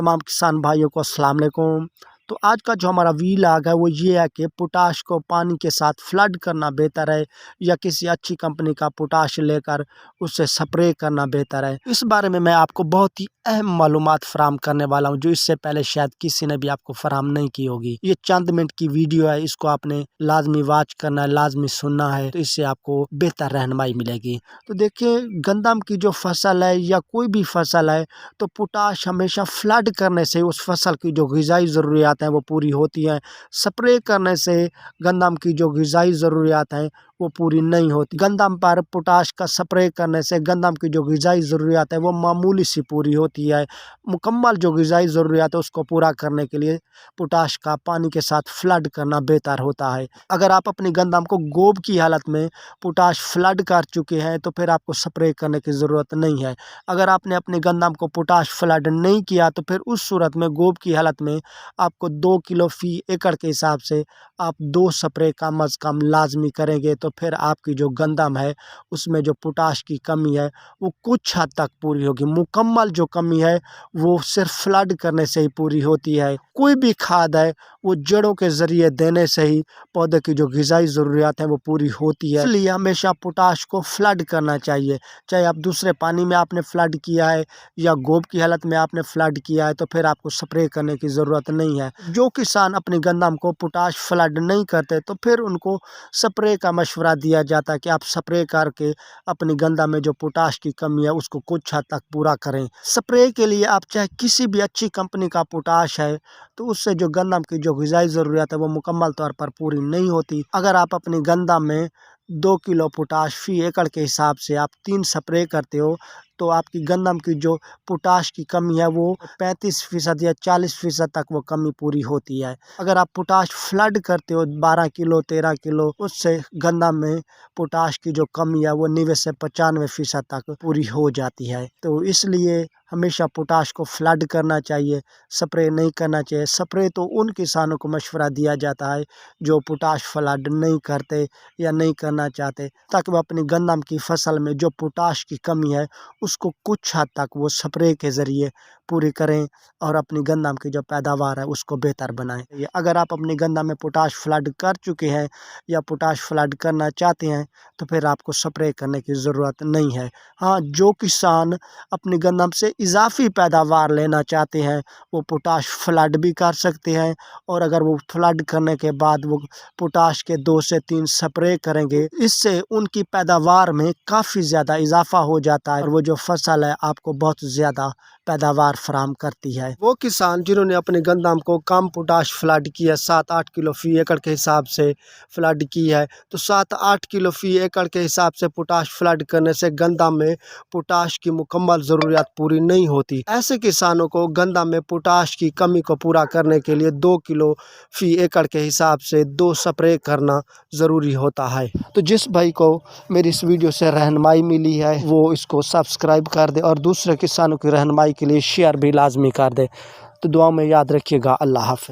तमाम किसान भाइयों को अस्सलाम वालेकुम। तो आज का जो हमारा व्लॉग है वो ये है कि पोटाश को पानी के साथ फ्लड करना बेहतर है या किसी अच्छी कंपनी का पोटाश लेकर उससे स्प्रे करना बेहतर है। इस बारे में मैं आपको बहुत ही अहम मालूमात फराहम करने वाला हूँ जो इससे पहले शायद किसी ने भी आपको फराहम नहीं की होगी। ये चंद मिनट की वीडियो है, इसको आपने लाजमी वॉच करना है, लाजमी सुनना है, तो इससे आपको बेहतर रहनुमाई मिलेगी। तो देखिए, गंदम की जो फसल है या कोई भी फसल है तो पोटाश हमेशा फ्लड करने से उस फसल की जो ग़िज़ाई ज़रूरियात हैं वो पूरी होती हैं। स्प्रे करने से गंदम की जो ग़िज़ाई ज़रूरियात हैं वो पूरी नहीं होती। गंदम पर पोटाश का स्प्रे करने से गंदम की जो ग़िज़ाई ज़रूरियात है वो मामूली सी पूरी होती है। मुकम्मल जो ग़िज़ाई ज़रूरियात है उसको पूरा करने के लिए पोटाश का पानी के साथ फ्लड करना बेहतर होता है। अगर आप अपनी गंदम को गोब की हालत में पोटाश फ्लड कर चुके हैं तो फिर आपको स्प्रे करने की ज़रूरत नहीं है। अगर आपने अपनी गंदम को पोटाश फ्लड नहीं किया तो फिर उस सूरत में गोब की हालत में आपको 2 किलो फ़ी एकड़ के हिसाब से आप 2 स्प्रे कम अज़ कम लाजमी करेंगे तो फिर आपकी जो गंदम है उसमें जो पोटाश की कमी है वो कुछ हद तक पूरी होगी। मुकम्मल जो कमी है वो सिर्फ फ्लड करने से ही पूरी होती है। कोई भी खाद है वो जड़ों के ज़रिए देने से ही पौधे की जो ग़िज़ाई ज़रूरियात हैं वो पूरी होती है। इसलिए हमेशा पोटाश को फ्लड करना चाहिए। चाहे आप दूसरे पानी में आपने फ्लड किया है या गोब की हालत में आपने फ्लड किया है तो फिर आपको स्प्रे करने की ज़रूरत नहीं है। जो किसान अपनी गंदम को पोटाश फ्लड नहीं करते तो फिर उनको स्प्रे का मशवरा दिया जाता है कि आप स्प्रे करके अपनी गंदम में जो पोटाश की कमी है उसको कुछ हद तक पूरा करें। स्प्रे के लिए आप चाहे किसी भी अच्छी कंपनी का पोटाश है तो उससे जो गंदम की जो ग़िज़ाई ज़रूरियात है वो मुकम्मल तौर पर पूरी नहीं होती। अगर आप अपनी गंदम में 2 किलो पोटाश फ़ी एकड़ के हिसाब से आप 3 स्प्रे करते हो तो आपकी गंदम की जो पोटाश की कमी है वो 35% या 40% तक वो कमी पूरी होती है। अगर आप पोटाश फ्लड करते हो 12 किलो 13 किलो उससे गंदम में पोटाश की जो कमी है वो 90 से 95% तक पूरी हो जाती है। तो इसलिए हमेशा पोटाश को फ्लड करना चाहिए, स्प्रे नहीं करना चाहिए। स्प्रे तो उन किसानों को मशवरा दिया जाता है जो पोटाश फ्लड नहीं करते या नहीं करना चाहते ताकि वो अपनी गंदम की फसल में जो पोटाश की कमी है उसको कुछ हद तक वो स्प्रे के ज़रिए पूरी करें और अपनी गंदम की जो पैदावार है उसको बेहतर बनाएं। अगर आप अपनी गंदम में पोटाश फ्लड कर चुके हैं या पोटाश फ्लड करना चाहते हैं तो फिर आपको स्प्रे करने की ज़रूरत नहीं है। हाँ, जो किसान अपनी गंदम से इजाफी पैदावार लेना चाहते हैं वो पोटाश फ्लड भी कर सकते हैं और अगर वो फ्लड करने के बाद वो पोटाश के 2 से 3 स्प्रे करेंगे इससे उनकी पैदावार में काफ़ी ज़्यादा इजाफा हो जाता है और वो जो फसल है आपको बहुत ज़्यादा पैदावार फराहम करती है। वो किसान जिन्होंने अपनी गंदम को कम पोटाश फ्लड की है 7-8 किलो फ़ी एकड़ के हिसाब से फ्लड की है तो 7-8 किलो फ़ी एकड़ के हिसाब से पोटाश फ्लड करने से गंदम में पोटाश की मुकम्मल ज़रूरियात पूरी नहीं होती। ऐसे किसानों को गंदम में पोटाश की कमी को पूरा करने के लिए 2 किलो फ़ी एकड़ के हिसाब से 2 स्प्रे करना ज़रूरी होता है। तो जिस भाई को मेरी इस वीडियो से रहनुमाई मिली है वो इसको सब्सक्राइब कर दे और दूसरे किसानों की रहनुमाई के लिए शेयर भी लाजमी कर दे। तो दुआ में याद रखिएगा। अल्लाह हाफ़िज़।